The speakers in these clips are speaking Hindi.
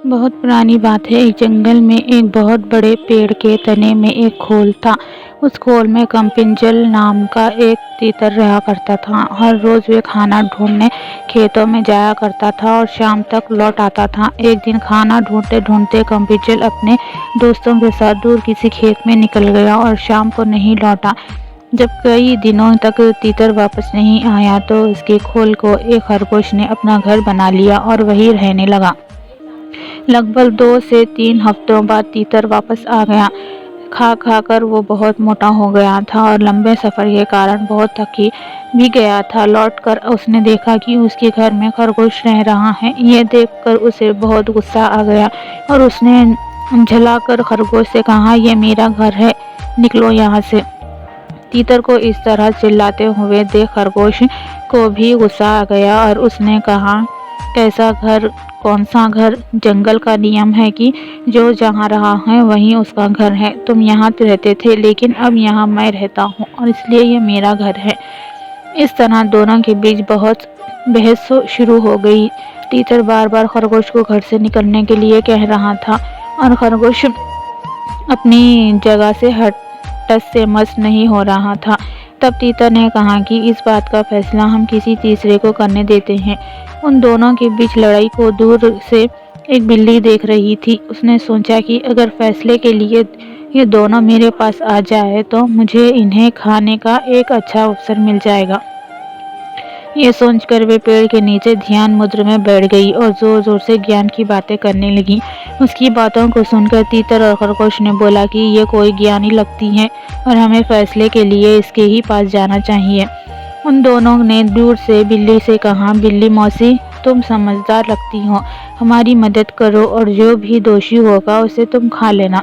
बहुत पुरानी बात है। एक जंगल में एक बहुत बड़े पेड़ के तने में एक खोल था। उस खोल में कपिंजल नाम का एक तीतर रहा करता था। हर रोज वे खाना ढूंढने खेतों में जाया करता था और शाम तक लौट आता था। एक दिन खाना ढूंढते ढूंढते कपिंजल अपने दोस्तों के साथ दूर किसी खेत में निकल गया और शाम को नहीं लौटा। जब कई दिनों तक तीतर वापस नहीं आया तो उसके खोल को एक खरगोश ने अपना घर बना लिया और वहीं रहने लगा। लगभग 2 से 3 हफ्तों बाद तीतर वापस आ गया। खा खा कर वो बहुत मोटा हो गया था और लंबे सफर के कारण बहुत थकी भी गया था। लौटकर उसने देखा कि उसके घर में खरगोश रह रहा है। यह देखकर उसे बहुत गुस्सा आ गया और उसने झल्लाकर खरगोश से कहा, यह मेरा घर है, निकलो यहाँ से। तीतर को इस तरह चिल्लाते हुए देख खरगोश को भी गुस्सा आ गया और उसने कहा, कैसा घर, कौन सा घर? जंगल का नियम है कि जो जहाँ रहा है वहीं उसका घर है। तुम यहाँ रहते थे लेकिन अब यहाँ मैं रहता हूँ और इसलिए ये मेरा घर है। इस तरह दोनों के बीच बहुत बहस शुरू हो गई। तीतर बार बार खरगोश को घर से निकलने के लिए कह रहा था और खरगोश अपनी जगह से टस से मस नहीं हो रहा था। तब तीतर ने कहा कि इस बात का फैसला हम किसी तीसरे को करने देते हैं। उन दोनों के बीच लड़ाई को दूर से एक बिल्ली देख रही थी। उसने सोचा कि अगर फैसले के लिए ये दोनों मेरे पास आ जाए तो मुझे इन्हें खाने का एक अच्छा अवसर मिल जाएगा। ये सोचकर वे पेड़ के नीचे ध्यान मुद्रा में बैठ गई और जोर जोर से ज्ञान की बातें करने लगी। उसकी बातों को सुनकर तीतर और खरगोश ने बोला कि ये कोई ज्ञानी लगती है और हमें फैसले के लिए इसके ही पास जाना चाहिए। उन दोनों ने दूर से बिल्ली से कहा, बिल्ली मौसी, तुम समझदार लगती हो, हमारी मदद करो और जो भी दोषी होगा उसे तुम खा लेना।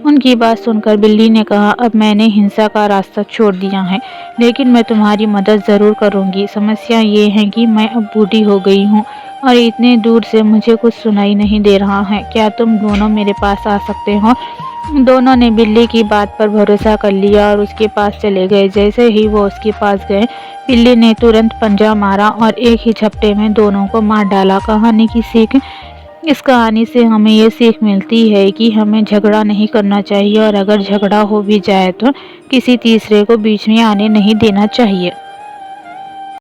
उनकी बात सुनकर बिल्ली ने कहा, अब मैंने हिंसा का रास्ता छोड़ दिया है, लेकिन मैं तुम्हारी मदद ज़रूर करूंगी। समस्या ये है कि मैं अब बूढ़ी हो गई हूँ और इतने दूर से मुझे कुछ सुनाई नहीं दे रहा है। क्या तुम दोनों मेरे पास आ सकते हो? दोनों ने बिल्ली की बात पर भरोसा कर लिया और उसके पास चले गए। जैसे ही वो उसके पास गए, बिल्ली ने तुरंत पंजा मारा और एक ही झपटे में दोनों को मार डाला। कहानी की सीख, इस कहानी से हमें ये सीख मिलती है कि हमें झगड़ा नहीं करना चाहिए और अगर झगड़ा हो भी जाए तो किसी तीसरे को बीच में आने नहीं देना चाहिए।